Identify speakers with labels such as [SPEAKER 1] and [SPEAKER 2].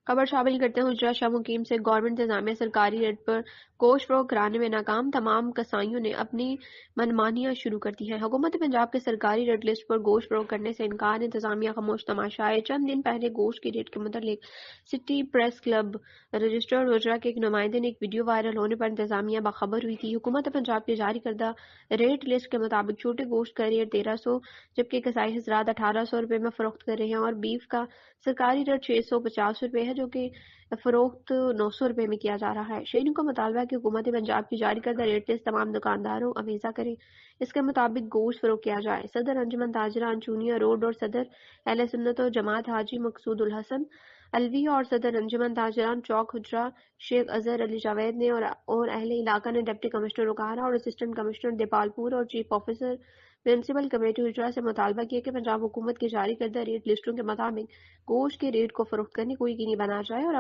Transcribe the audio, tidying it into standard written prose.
[SPEAKER 1] خبر شامل کرتے ہیں حجرہ شاہ مقیم سے گورنمنٹ انتظامیہ سرکاری ریٹ پر گوشت فروخت کرانے میں ناکام، تمام کسائیوں نے اپنی منمانیاں شروع کر دی ہیں۔ حکومت پنجاب کے سرکاری ریٹ لسٹ پر گوشت فروخت کرنے سے انکار، انتظامیہ خاموش تماشا ہے۔ چند دن پہلے گوشت کے ریٹ کے متعلق سٹی پریس کلب رجسٹرڈ حجرہ کے ایک نمائندے نے ایک ویڈیو وائرل ہونے پر انتظامیہ باخبر ہوئی تھی۔ حکومت پنجاب کے جاری کردہ ریٹ لسٹ کے مطابق چھوٹے گوشت کا ریٹ 1300 جبکہ کسائی حضرات 1800 روپے میں فروخت کر رہے ہیں اور بیف کا سرکاری ریٹ 650 روپے ہے جو کہ فروخت 900 روپے میں کیا جا رہا ہے۔ شہریوں کا مطالبہ ہے کہ حکومت پنجاب کی جاری کردہ ریٹ لسٹ تمام دکانداروں اویزہ کریں، اس کے مطابق گوشت فروخت کیا جائے۔ صدر انجمن تاجران چونیا روڈ اور صدر اہل سنت و جماعت حاجی مقصود الحسن الوی اور صدر انجمن تاجران چوک حجرہ شیخ اظہر علی جاوید نے اور اہل علاقہ نے ڈپٹی کمشنر اوکارا اور اسسٹنٹ کمشنر دیپال پور اور چیف آفیسر میونسپل کمیٹی حجرہ سے مطالبہ کیا کہ پنجاب حکومت کی جاری کردہ ریٹ لسٹوں کے مطابق گوشت کے ریٹ کو فروخت کرنے کو یقینی بنایا جائے اور